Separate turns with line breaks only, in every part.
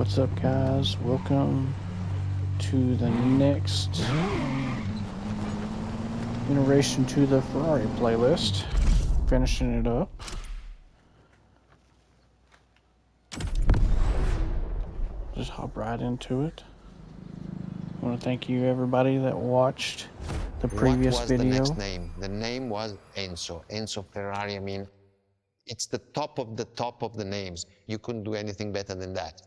What's up, guys? Welcome to the next iteration to the Ferrari playlist. Finishing it up. Just hop right into it. I want to thank you, everybody that watched the previous video.
What was the next name? The name was Enzo. Enzo Ferrari. I mean, it's the top of the names. You couldn't do anything better than that.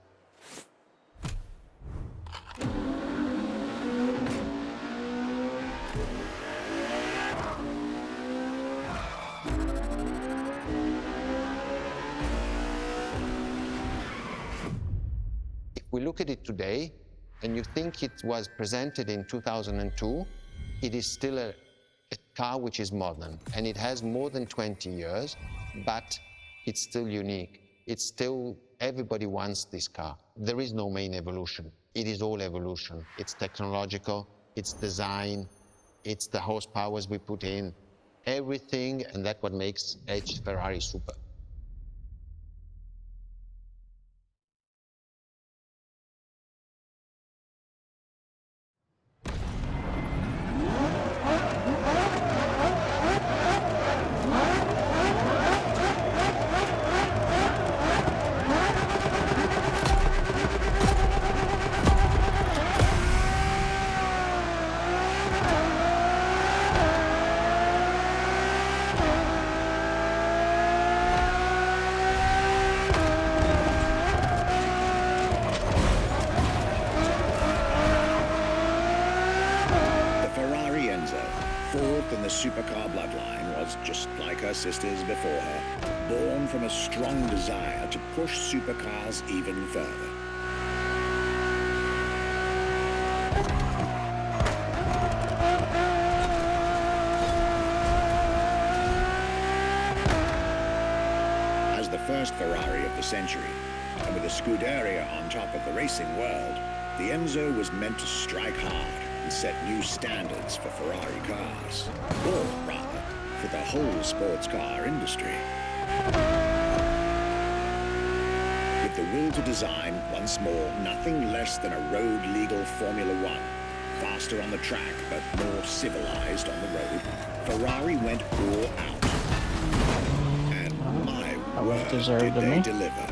If we look at it today, and you think it was presented in 2002, it is still a car which is modern, and it has more than 20 years, but it's still unique. It's still, everybody wants this car. There is no main evolution. It is all evolution. It's technological, it's design, it's the horsepowers we put in, everything, and that's what makes Ferrari super.
Fourth in the supercar bloodline, was just like her sisters before her, born from a strong desire to push supercars even further. As the first Ferrari of the century, and with a Scuderia on top of the racing world, the Enzo was meant to strike hard and set new standards for Ferrari cars, or rather, for the whole sports car industry. With the will to design, once more, nothing less than a road-legal Formula One, faster on the track but more civilized on the road, Ferrari went all out. And my word, did they deliver.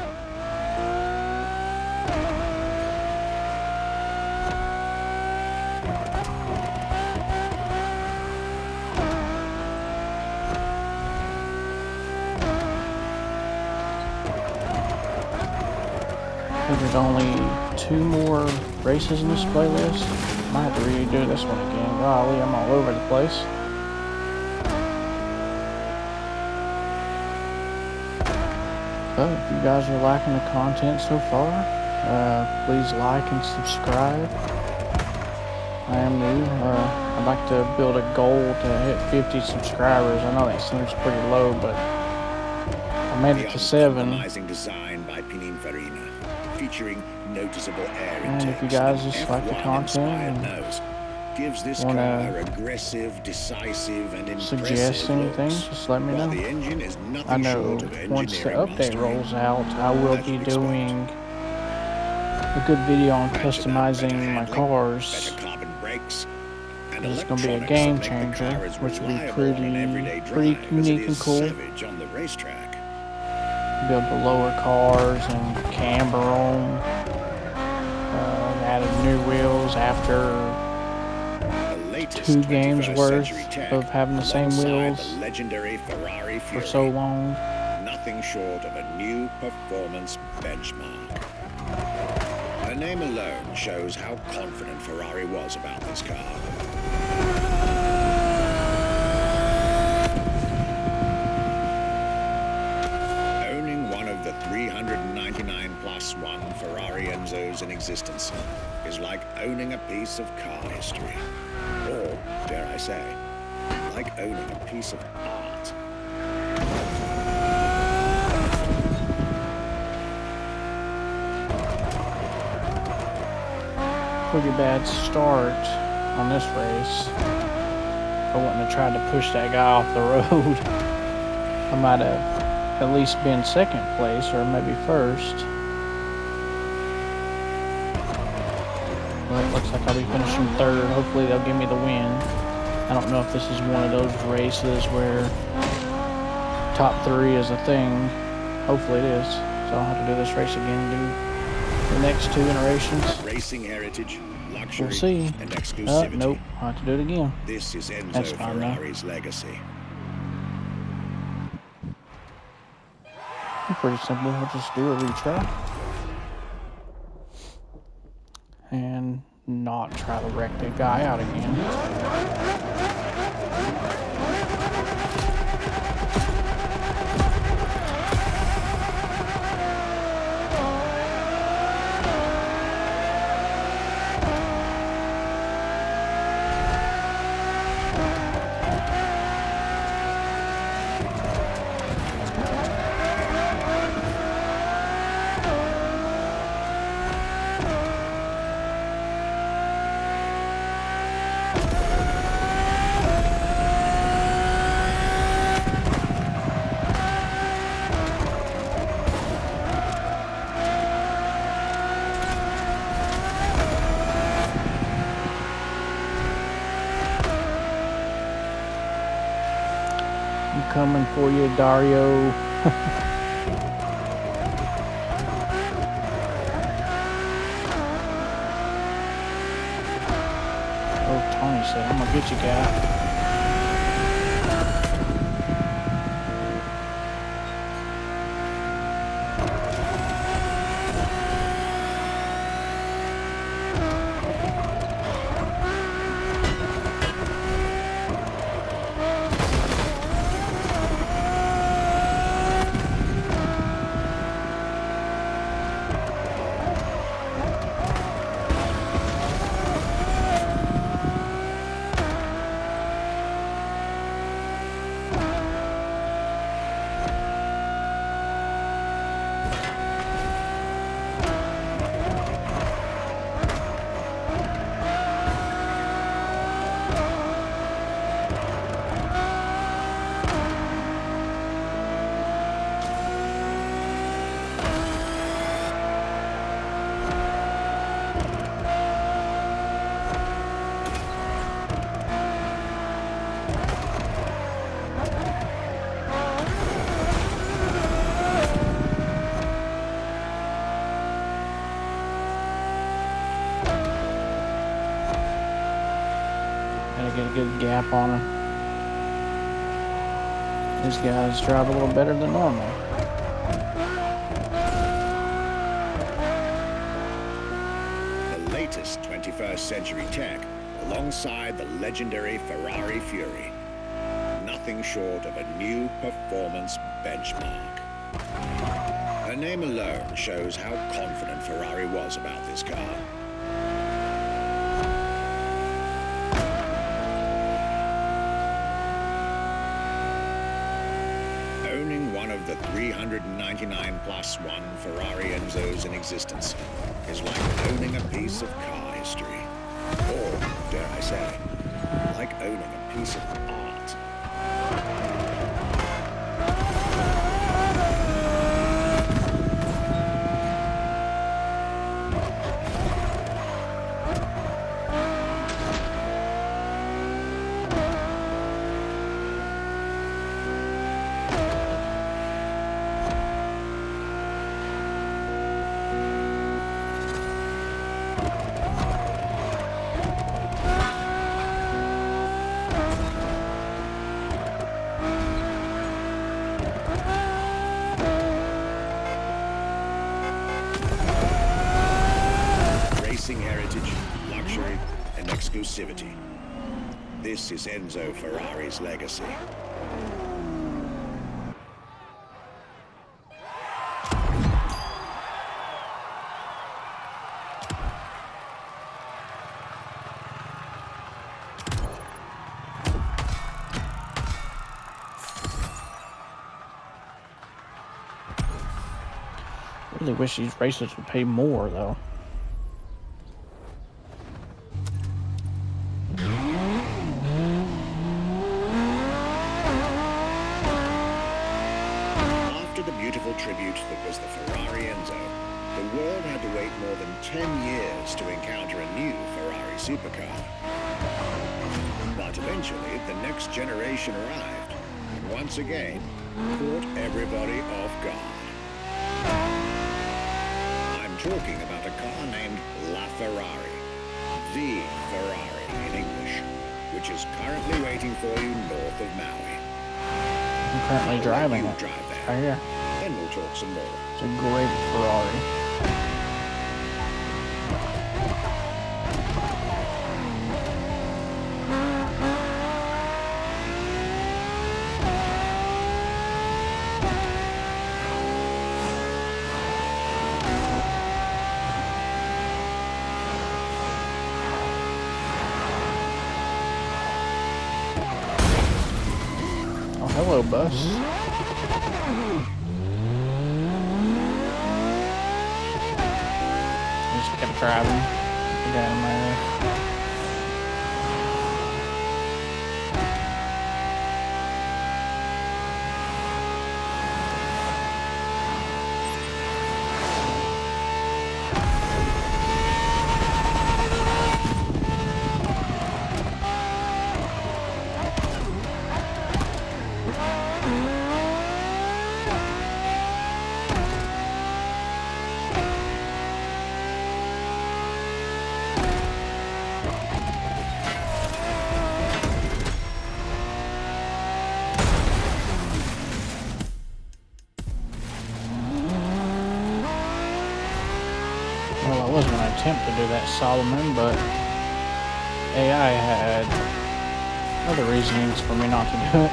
There's only 2 more races in this playlist. Might have to redo this one again. Golly, I'm all over the place. But if you guys are liking the content so far, please like and subscribe. I am new. I'd like to build a goal to hit 50 subscribers. I know that seems pretty low, but I made it to 7.
Design by Pininfarina, featuring noticeable air
and if you guys just like the content
and gives this car aggressive, decisive, and
suggest anything, just let me know.
The engine is
I know once the update rolls out, I will be doing a good video on customizing my cars. It's going to be a game changer, which will be pretty unique and cool.
On the racetrack.
Be able to lower cars and camber them. Added new wheels after 2 games worth of having the same wheels for so long.
Nothing short of a new performance benchmark. Her name alone shows how confident Ferrari was about this car. The 399 plus 1 Ferrari Enzos in existence is like owning a piece of car history. Or, dare I say, like owning a piece of art.
Pretty bad start on this race. If I wouldn't have tried to push that guy off the road, I might have at least been second place or maybe first. it looks like I'll be finishing third. Hopefully they'll give me the win. I don't know if this is one of those races where top 3 is a thing. Hopefully it is. So I'll have to do this race again and do the next 2 iterations.
Racing heritage, luxury,
We'll see.
and exclusivity.
Nope, I'll have to do it again.
This is Enzo
That's fine, though.
Ferrari's legacy.
Pretty simple. We'll just do a retry. And not try to wreck the guy out again. I'm coming for you, Dario. Oh, Tony said, I'm gonna get you, guy. Get a good gap on him. These guys drive a little better than normal.
The latest 21st century tech, alongside the legendary Ferrari Fury. Nothing short of a new performance benchmark. Her name alone shows how confident Ferrari was about this car. Owning one of the 399 plus one Ferrari Enzos in existence is like owning a piece of car history. Or, dare I say, like owning a piece of art. Heritage, luxury, and exclusivity. This is Enzo Ferrari's legacy.
Really wish these races would pay more, though.
After the beautiful tribute that was the Ferrari Enzo, the world had to wait more than 10 years to encounter a new Ferrari supercar. But eventually, the next generation arrived, and once again, caught everybody off guard. I'm talking about a car named La Ferrari, the Ferrari in English, which is currently waiting for you north of Maui.
I'm currently driving
You
it.
drive there.
Right here.
Then we'll talk some more.
It's a great Ferrari. Oh, hello, bus. Just kept driving. The guy in my way. Well, I was going to attempt to do that, Solomon, but AI had other reasonings for me not to do it.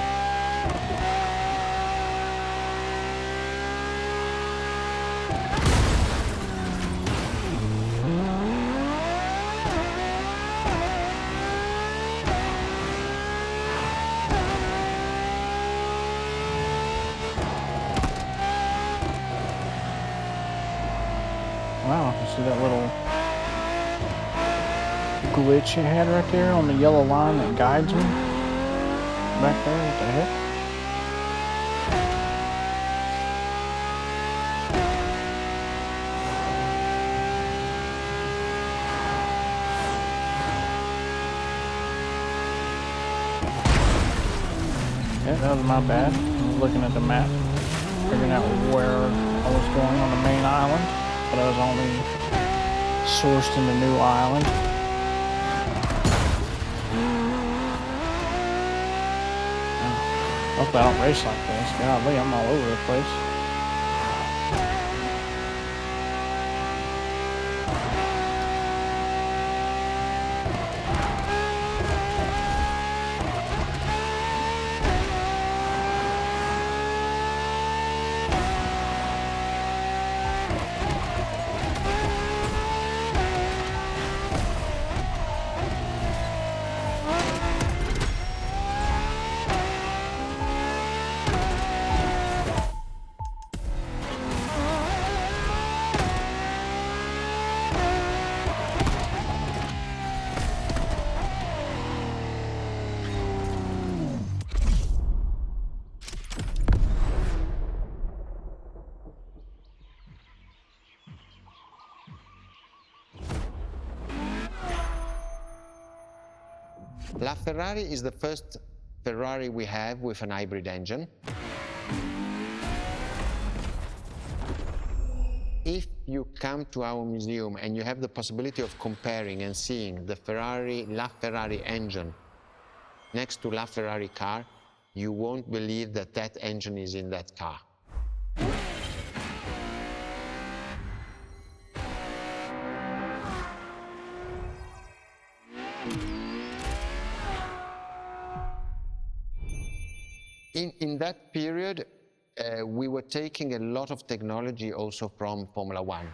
Wow, you see that little glitch it had right there on the yellow line that guides me? Back there, what the heck? Yeah, that was my bad. I was looking at the map, figuring out where I was going on the main island, but I was only sourced in the new island. Hopefully I don't race like this. Golly, I'm all over the place.
La Ferrari is the first Ferrari we have with an hybrid engine. If you come to our museum and you have the possibility of comparing and seeing the La Ferrari engine next to La Ferrari car, you won't believe that that engine is in that car. In that period, we were taking a lot of technology also from Formula One.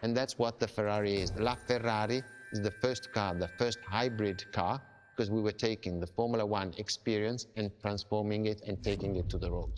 And that's what the Ferrari is. La Ferrari is the first car, the first hybrid car, because we were taking the Formula One experience and transforming it and taking it to the road.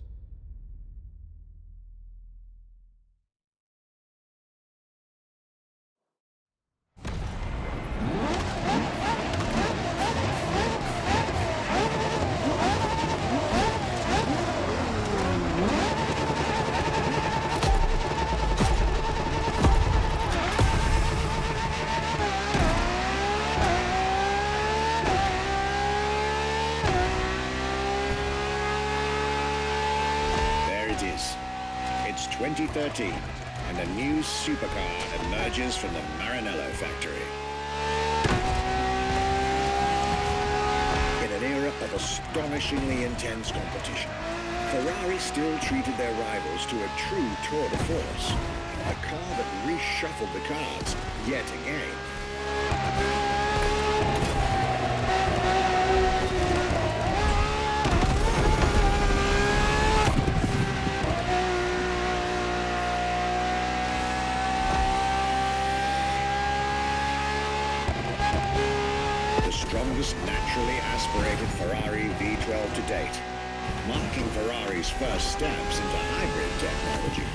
2013, and a new supercar emerges from the Maranello factory. In an era of astonishingly intense competition, Ferrari still treated their rivals to a true tour de force, a car that reshuffled the cards yet again. The strongest naturally aspirated Ferrari V12 to date, marking Ferrari's first steps into hybrid technology.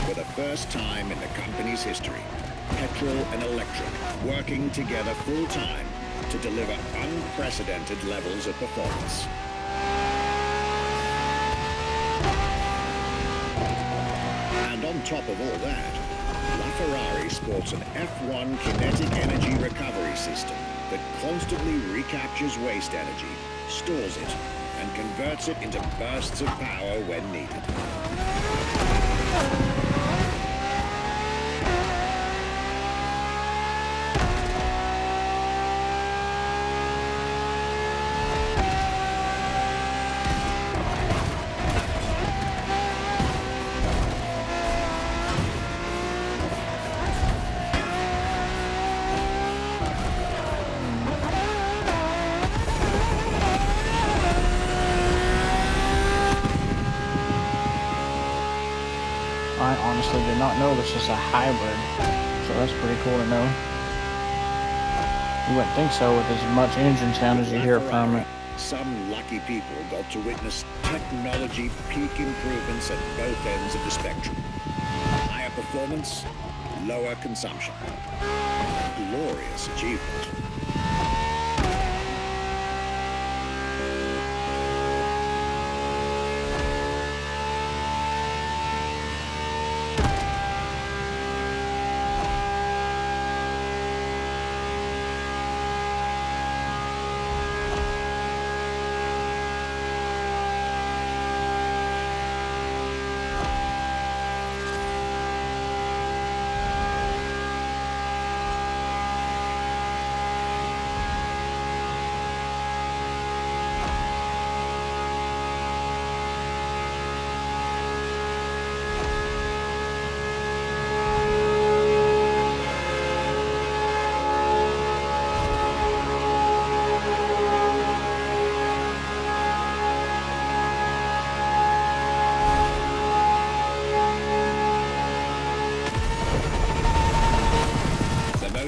For the first time in the company's history, petrol and electric working together full-time to deliver unprecedented levels of performance. And on top of all that, LaFerrari sports an F1 kinetic energy recovery system that constantly recaptures waste energy, stores it, and converts it into bursts of power when needed.
I honestly did not know this is a hybrid, so that's pretty cool to know. You wouldn't think so with as much engine sound as you hear from it.
Some lucky people got to witness technology peak improvements at both ends of the spectrum. Higher performance, lower consumption. Glorious achievement.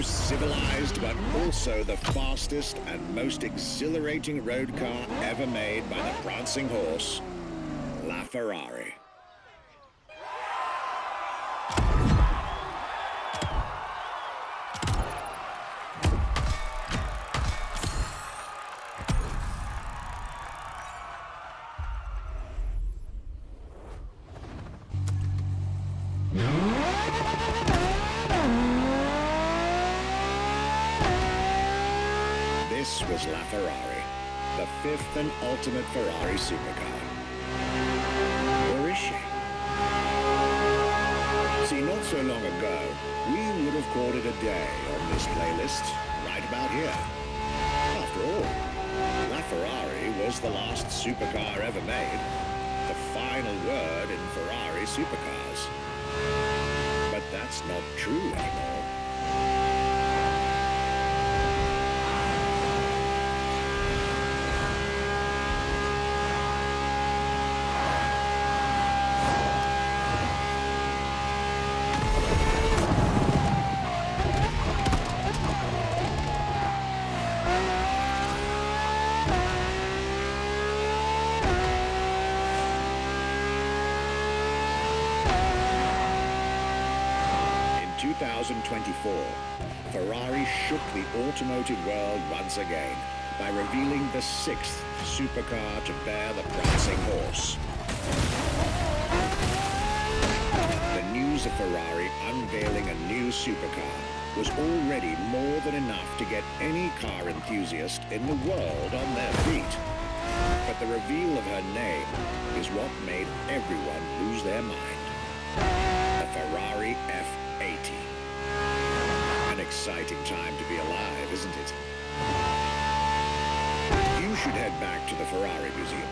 Civilized, but also the fastest and most exhilarating road car ever made by the prancing horse, LaFerrari. This was LaFerrari, the fifth and ultimate Ferrari supercar. Where is she? See, not so long ago, we would have called it a day on this playlist, right about here. After all, LaFerrari was the last supercar ever made, the final word in Ferrari supercars. But that's not true anymore. In 2024, Ferrari shook the automotive world once again by revealing the sixth supercar to bear the prancing horse. The news of Ferrari unveiling a new supercar was already more than enough to get any car enthusiast in the world on their feet. But the reveal of her name is what made everyone lose their mind. should head back to the Ferrari Museum.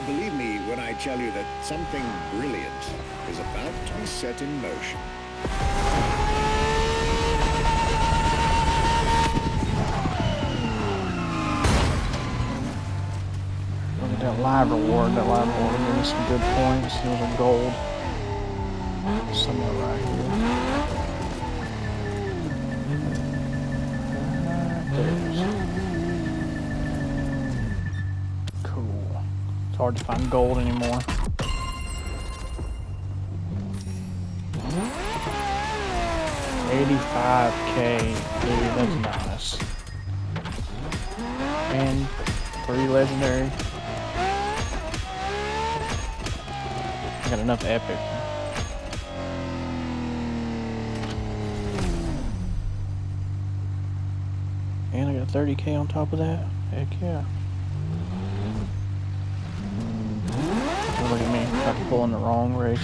Believe me when I tell you that something brilliant is about to be set in motion.
Look at that live reward. That live reward gave me some good points. It was a gold. Somewhere right here. There it is. Cool. It's hard to find gold anymore. $85K, dude, that's nice. And 3 legendary. I got enough epic. And I got 30K on top of that. Heck yeah. Oh, look at me, I'm pulling the wrong race.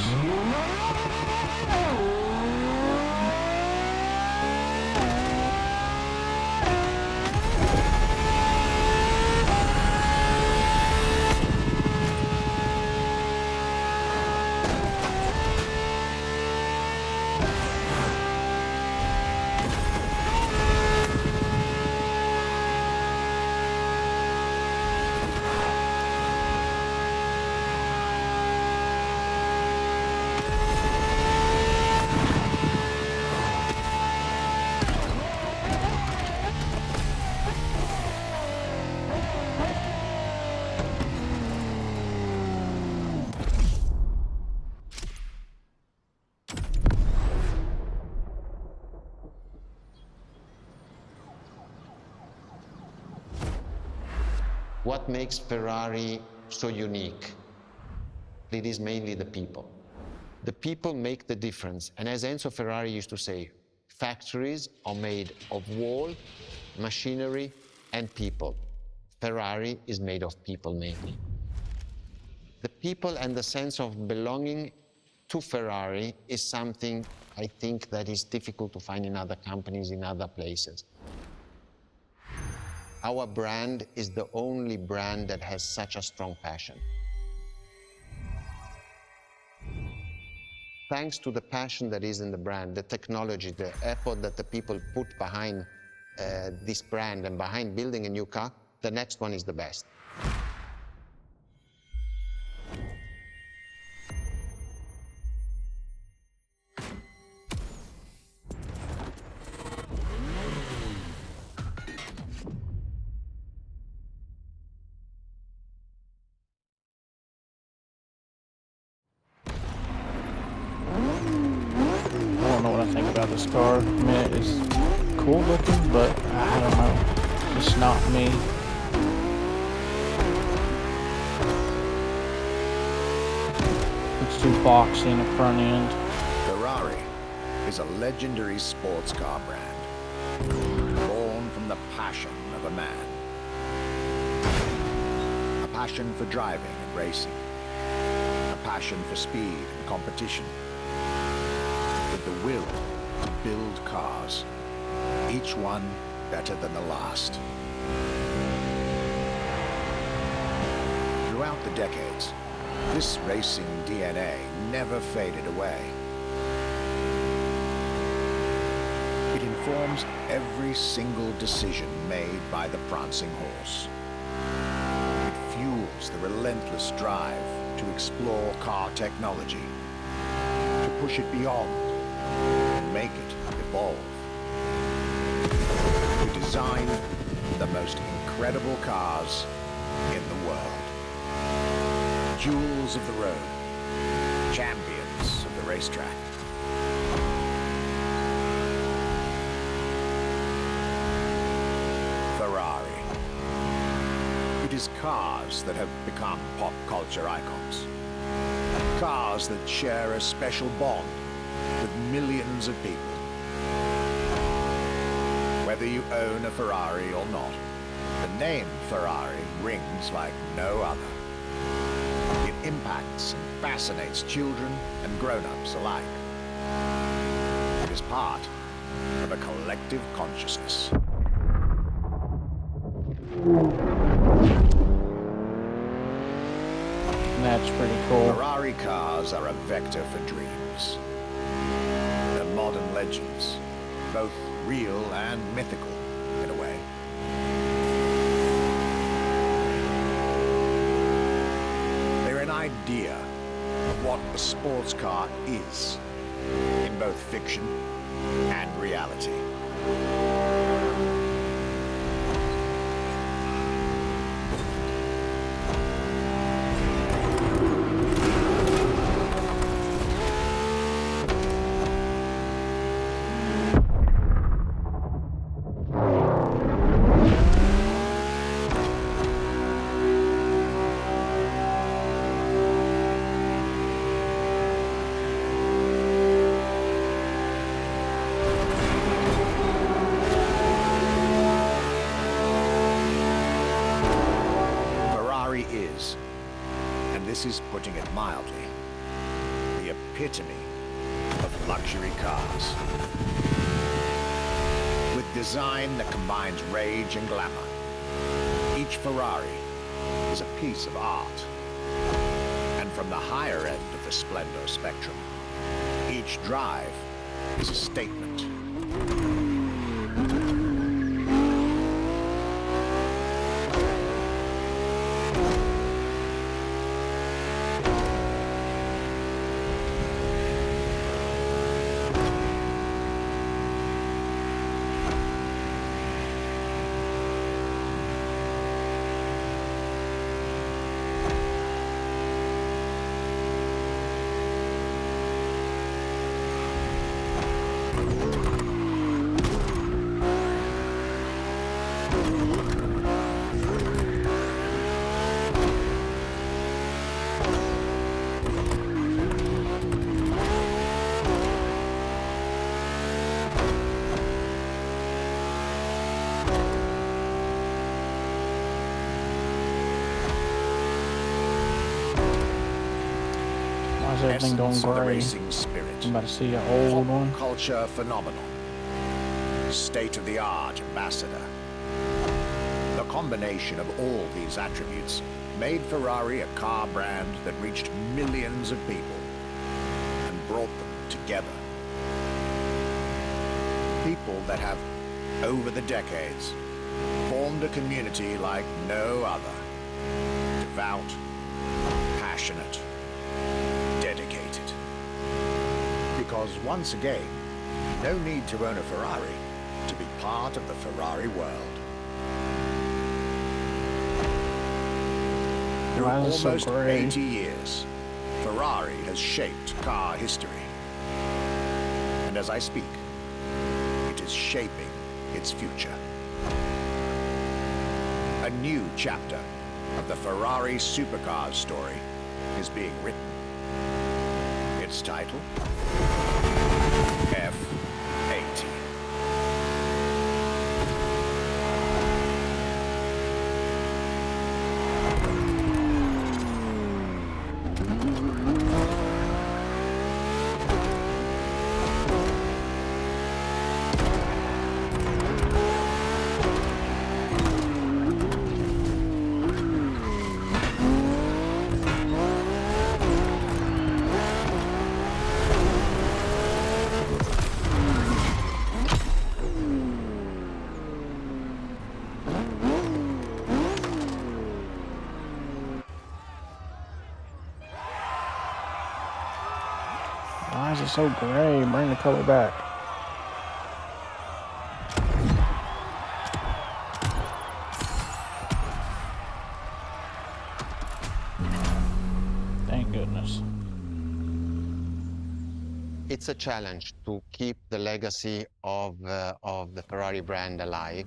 What makes Ferrari so unique? It is mainly the people. The people make the difference. And as Enzo Ferrari used to say, factories are made of wall, machinery, and people. Ferrari is made of people mainly. The people and the sense of belonging to Ferrari is something I think that is difficult to find in other companies, in other places. Our brand is the only brand that has such a strong passion. Thanks to the passion that is in the brand, the technology, the effort that the people put behind this brand and behind building a new car, the next one is the best.
I don't know what I think about this car. I mean, it's cool looking, but I don't know. It's not me. It's too boxy in the front end.
Ferrari is a legendary sports car brand, born from the passion of a man. A passion for driving and racing. A passion for speed and competition. With the will to build cars, each one better than the last. Throughout the decades, this racing DNA never faded away. It informs every single decision made by the prancing horse. It fuels the relentless drive to explore car technology, to push it beyond, and make it evolve. To design the most incredible cars in the world. Jewels of the road, champions of the racetrack. Ferrari. It is cars that have become pop culture icons. Cars that share a special bond with millions of people. Whether you own a Ferrari or not, the name Ferrari rings like no other. It impacts and fascinates children and grown-ups alike. It is part of a collective consciousness.
That's pretty cool.
Ferrari cars are a vector for dreams. They're modern legends, both real and mythical, in a way. They're an idea of what a sports car is, in both fiction and reality. Is, and this is putting it mildly, the epitome of luxury cars. With design that combines rage and glamour, each Ferrari is a piece of art. And from the higher end of the splendor spectrum, each drive is a statement.
Why is everything going
Essence of the
gray?
racing spirit.
I'm about to see an old one.
Culture phenomenal. State-of-the-art ambassador. The combination of all these attributes made Ferrari a car brand that reached millions of people and brought them together. People that have, over the decades, formed a community like no other. Devout, passionate, dedicated. Because once again, no need to own a Ferrari to be part of the Ferrari world. Through
Why is it so
almost
gray?
80 years, Ferrari has shaped car history. And as I speak, it is shaping its future. A new chapter of the Ferrari supercars story is being written. Its title? F80.
Why is it so gray? Bring the color back. Thank goodness.
It's a challenge to keep the legacy of the Ferrari brand alive.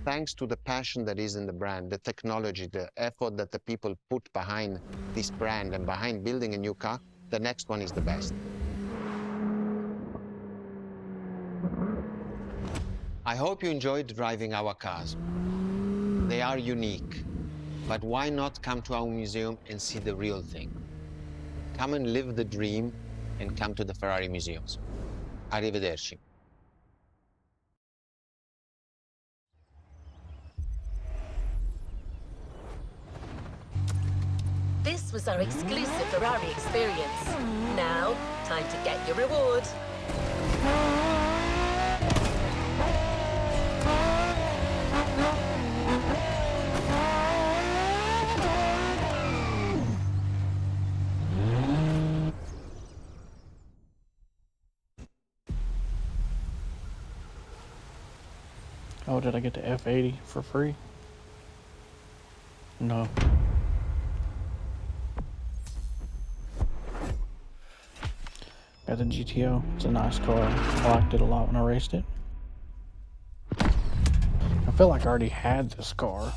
Thanks to the passion that is in the brand, the technology, the effort that the people put behind this brand and behind building a new car, the next one is the best. I hope you enjoyed driving our cars. They are unique, but why not come to our museum and see the real thing? Come and live the dream and come to the Ferrari museums. Arrivederci.
This was our exclusive Ferrari experience. Now, time to get your reward.
Oh, did I get the F80 for free? No. Got the GTO. It's a nice car. I liked it a lot when I raced it. I feel like I already had this car.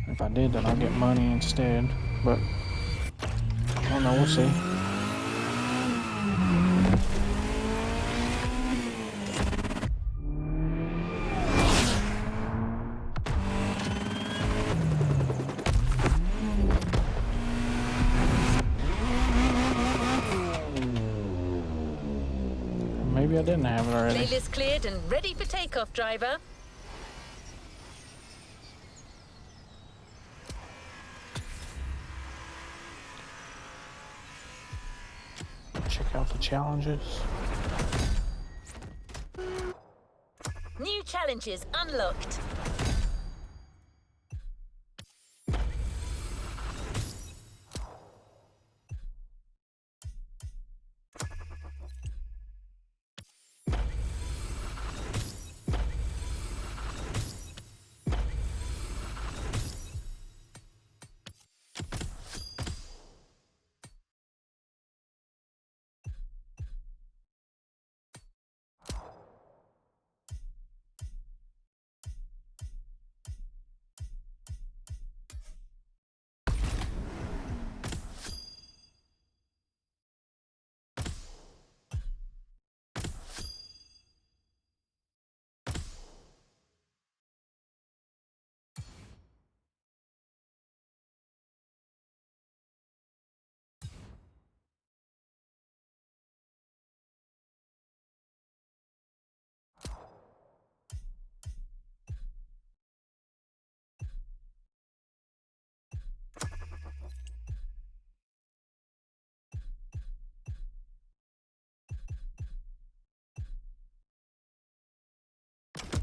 If I did, then I'll get money instead. But I don't know. We'll see. Maybe I didn't have it already.
Playlist cleared and ready for takeoff, driver.
Check out the challenges.
New challenges unlocked.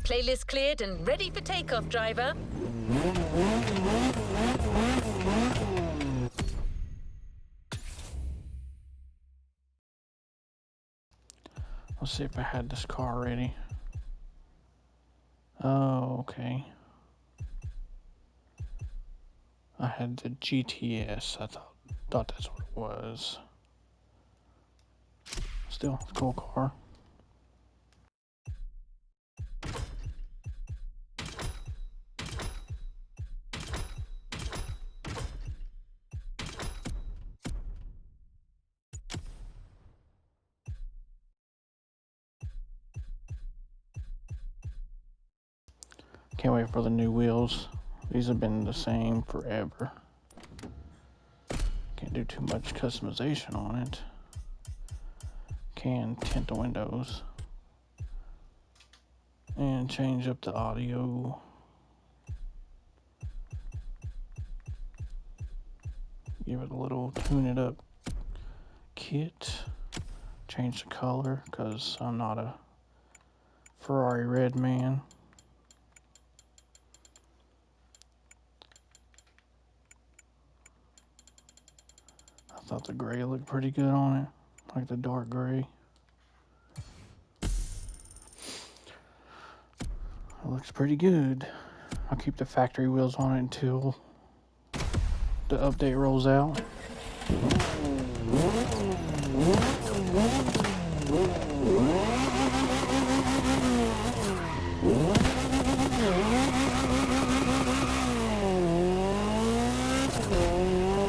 Playlist cleared and ready for takeoff, driver.
Let's see if I had this car ready. Oh, okay. I had the GTS. I thought that's what it was. Still, it's a cool car. Can't wait for the new wheels. These have been the same forever. Can't do too much customization on it. Can tint the windows and change up the audio. Give it a little tune it up kit. Change the color because I'm not a Ferrari red man. I thought the gray looked pretty good on it, like the dark gray. It looks pretty good. I'll keep the factory wheels on it until the update rolls out.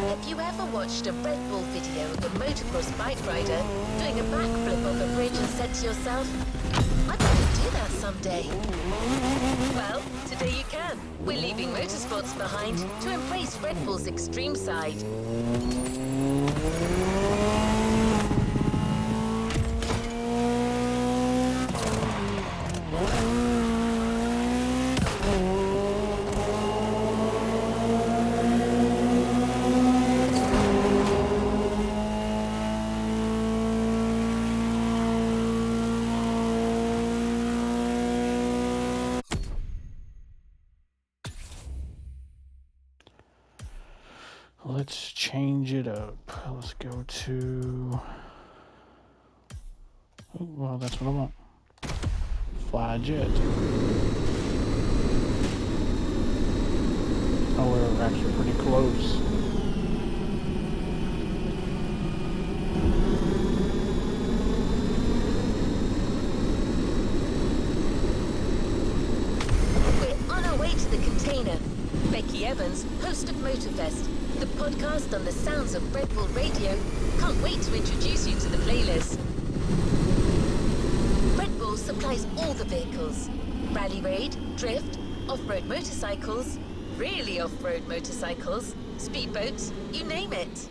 Have you ever watched a Red Bull video of a motocross bike rider doing a backflip off a bridge and said to yourself, I'd like to do that someday? Well, today you can. We're leaving motorsports behind to embrace Red Bull's extreme side.
let's change it up. Let's go to... Oh, well, that's what I want. Fly a jet. Oh, we're actually pretty close.
We're on our way to the container. Becky Evans, host of Motorfest, the podcast on the sounds of Red Bull Radio, can't wait to introduce you to the playlist. Red Bull supplies all the vehicles. Rally raid, drift, off-road motorcycles, really off-road motorcycles, speedboats, you name it.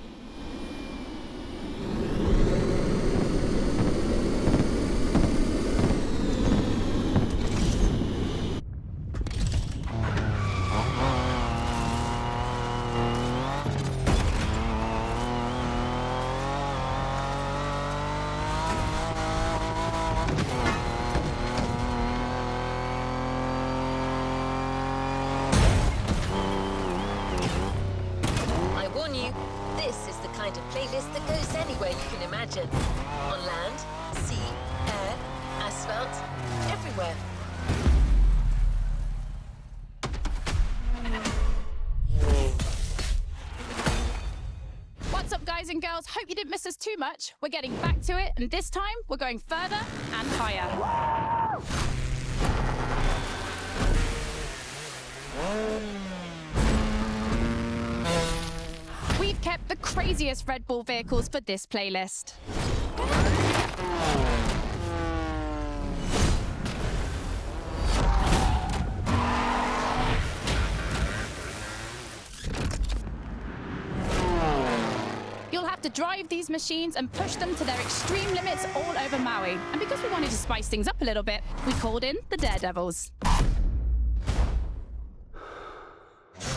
This is the kind of playlist that goes anywhere you can imagine. On land, sea, air, asphalt, everywhere.
What's up, guys and girls? Hope you didn't miss us too much. We're getting back to it, and this time we're going further and higher. We've kept the craziest Red Bull vehicles for this playlist. You'll have to drive these machines and push them to their extreme limits all over Maui. And because we wanted to spice things up a little bit, we called in the Daredevils.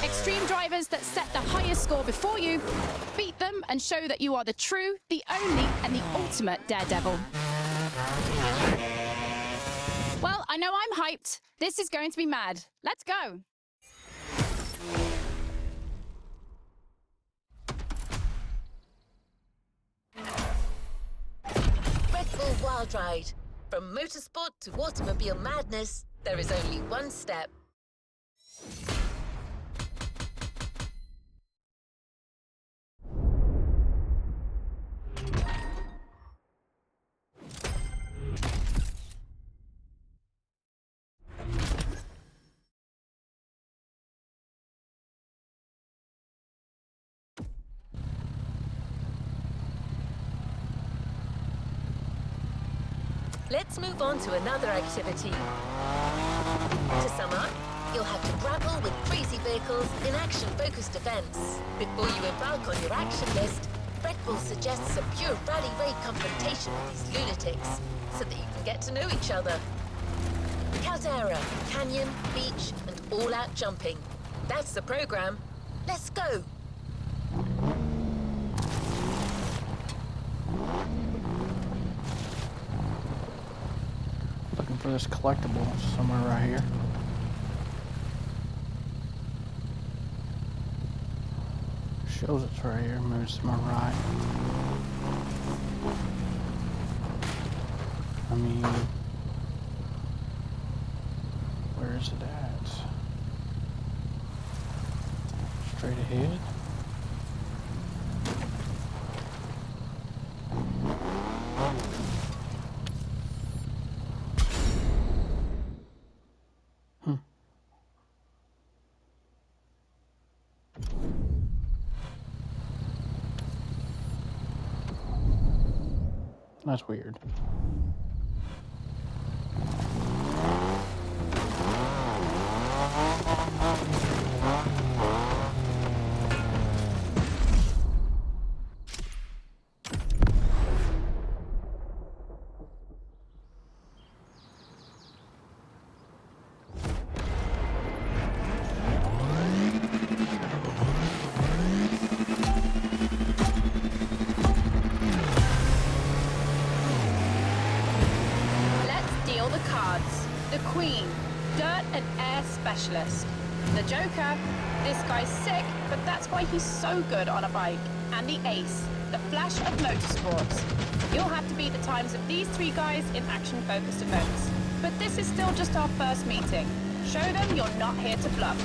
Extreme drivers that set the highest score before you, beat them and show that you are the true, the only, and the ultimate Daredevil. Well, I know I'm hyped. This is going to be mad. Let's go.
Red Bull Wild Ride. From motorsport to automobile madness, there is only one step. Let's move on to another activity. To sum up, you'll have to grapple with crazy vehicles in action-focused events. Before you embark on your action list, Red Bull suggests a pure rally raid confrontation with these lunatics, so that you can get to know each other. Caldera, canyon, beach, and all-out jumping. That's the program. Let's go!
Looking for this collectible somewhere right here. Shows it's right here. Maybe it's to my right. I mean, where is it at? Straight ahead. That's weird.
The Queen, Dirt and Air Specialist. The Joker. This guy's sick, but that's why he's so good on a bike. And the Ace, the Flash of motorsports. You'll have to beat the times of these three guys in action-focused events. But this is still just our first meeting. Show them you're not here to bluff.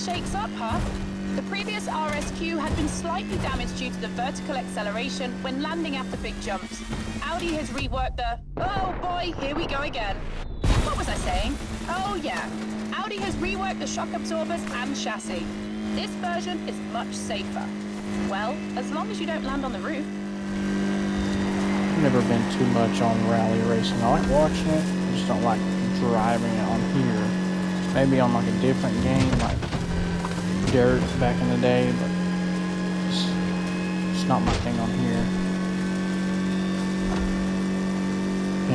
Shakes up, huh? The previous RSQ had been slightly damaged due to the vertical acceleration when landing after big jumps. Audi has reworked the... Oh boy, here we go again. What was I saying? Oh yeah, Audi has reworked the shock absorbers and chassis. This version is much safer. Well, as long as you don't land on the roof.
I've never been too much on rally racing. I like watching it, I just don't like driving it on here. Maybe on like a different game, like Dirt back in the day, but it's not my thing on here.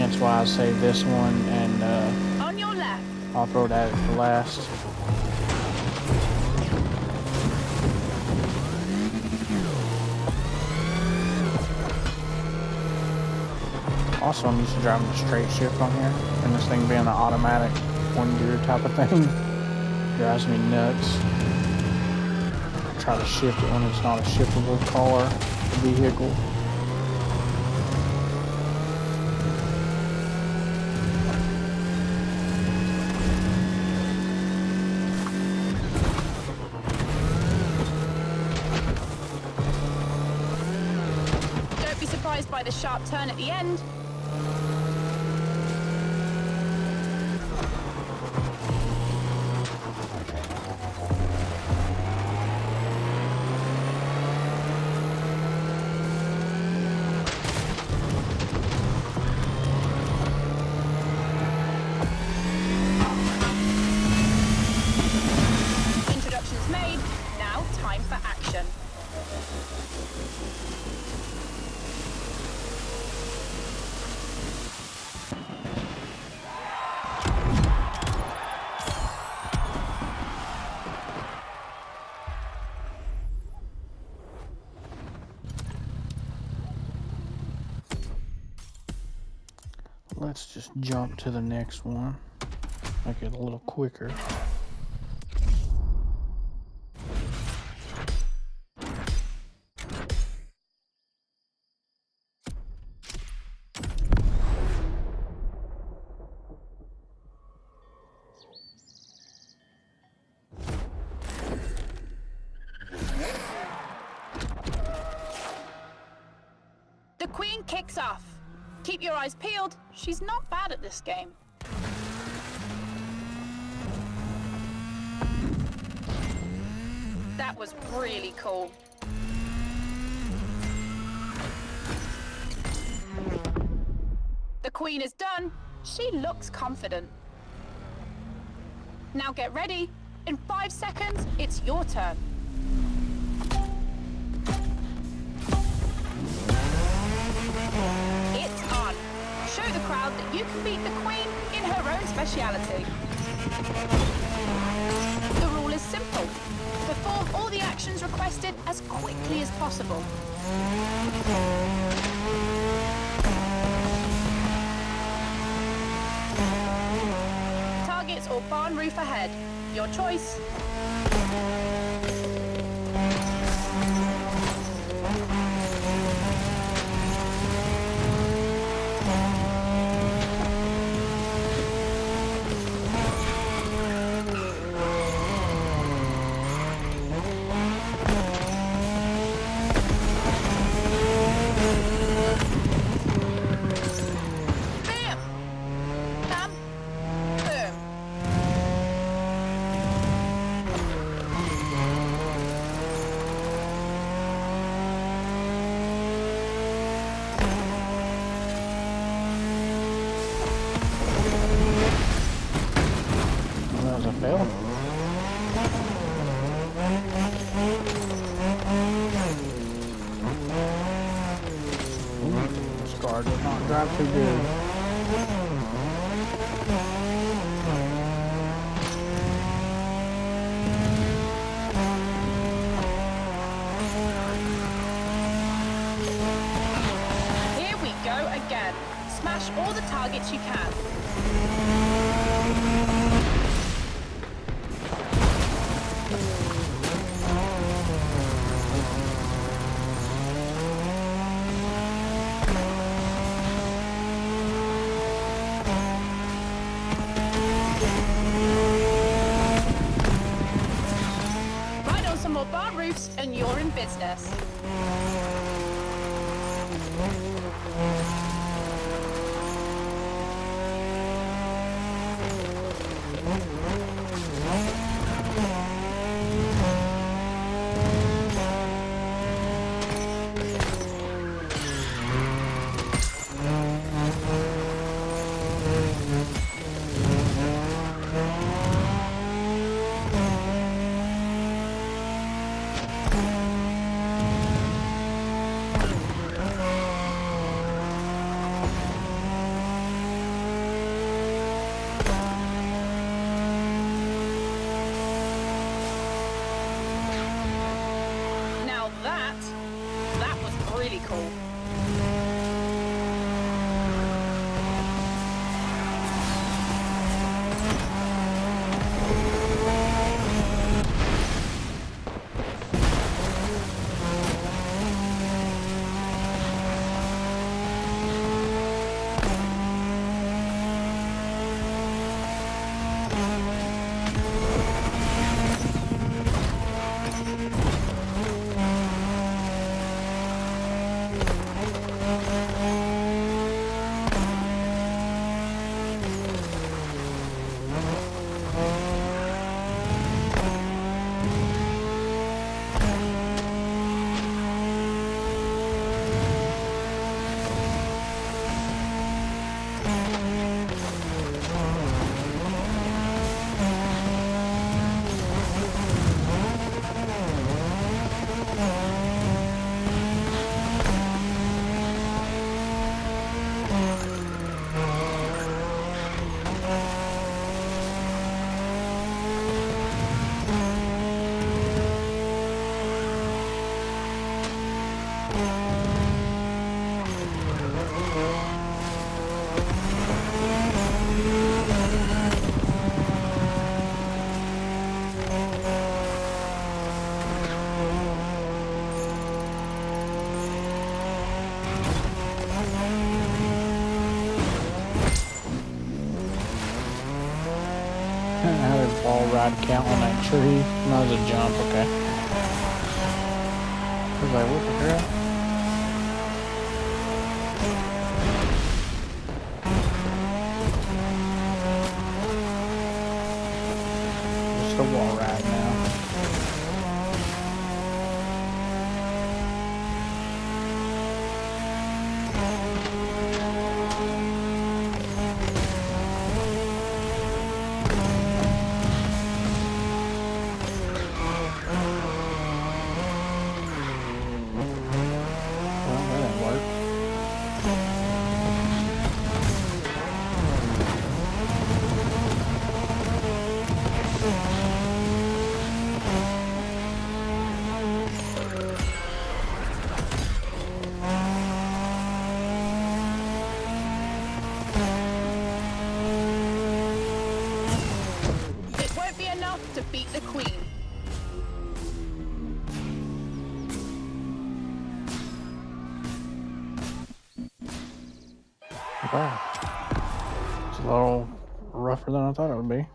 Hence why I saved this one, and
on your left.
I'll throw that at the last. Also, I'm used to driving a straight shift on here, and this thing being an automatic one gear type of thing drives me nuts. Try to shift it when it's not a shiftable car, vehicle.
Don't be surprised by the sharp turn at the end.
Let's just jump to the next one. Make it a little quicker.
The Queen kicks off. Keep your eyes peeled. She's not bad at this game. That was really cool. The Queen is done. She looks confident. Now get ready. In 5 seconds, it's your turn. It's on. Show the crowd that you can beat the Queen in her own speciality. The rule is simple. Perform all the actions requested as quickly as possible. Targets or barn roof ahead. Your choice.
Bill? This car does not drive too good.
Here we go again. Smash all the targets you can. Ride on some more bar roofs and you're in business. Now that was really cool.
How did ball ride count on that tree? No, it was a jump, okay. I was like, what the hell? Just a wall ride now. Well, that didn't work.
It won't be enough to beat the Queen.
Wow. It's a little rougher than I thought it would be.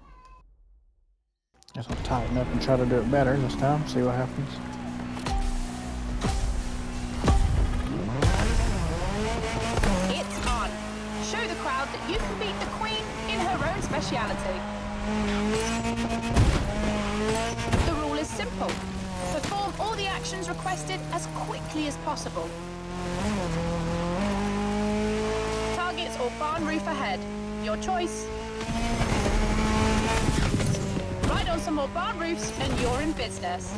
Guess I'll tighten up and try to do it better this time, see what happens.
It's on. Show the crowd that you can beat the Queen in her own speciality. The rule is simple. Perform all the actions requested as quickly as possible. Targets or barn roof ahead. Your choice. Slide on some more barn roofs and you're in business.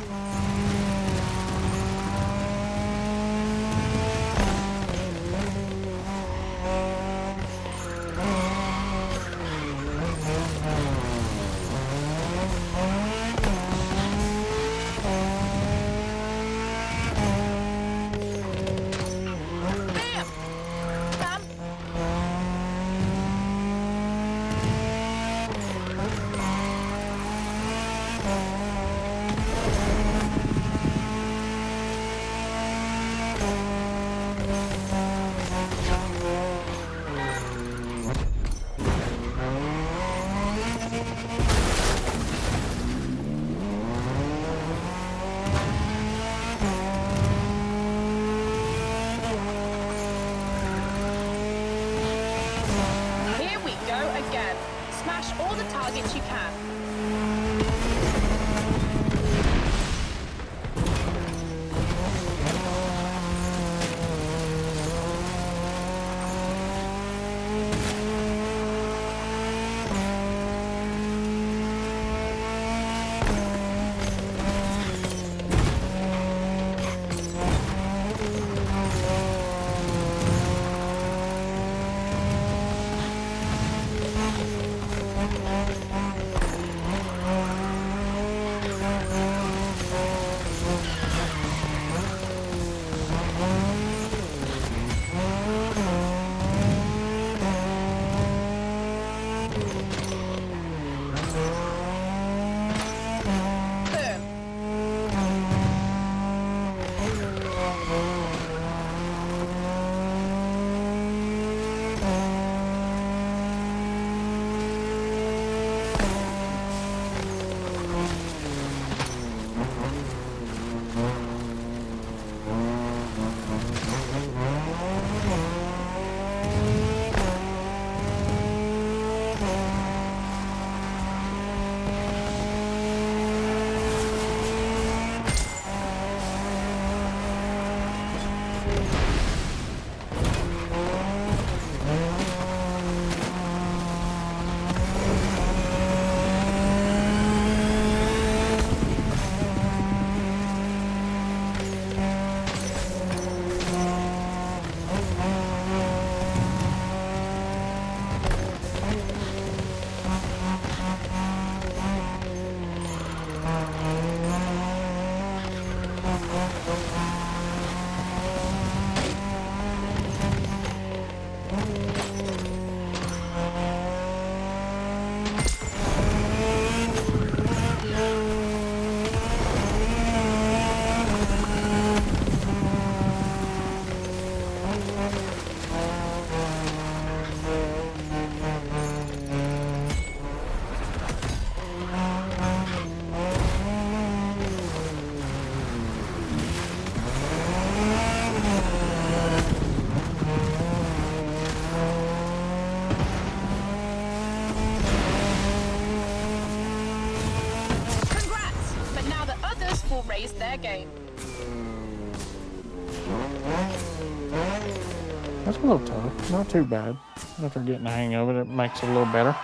Smash all the targets you can. Raise their game.
That's a little tough. Not too bad. After getting the hang of it, it makes it a little better.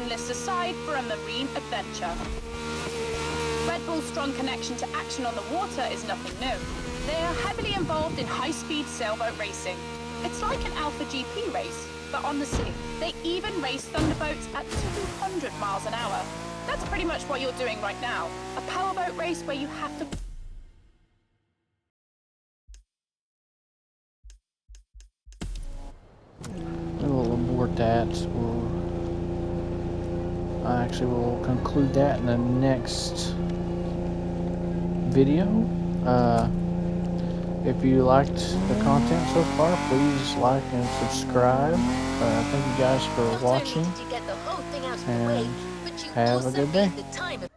List aside for a marine adventure. Red Bull's strong connection to action on the water is nothing new. They are heavily involved in high-speed sailboat racing. It's like an Alpha GP race, but on the sea. They even race thunderboats at 200 miles an hour. That's pretty much what you're doing right now. A powerboat race where you have to...
We'll abort that. We'll I actually will conclude that in the next video. If you liked the content so far, please like and subscribe. Thank you guys for
Not only
watching,
did you get the whole thing out of the way,
and
but you
have a
also
good day.
beat the time of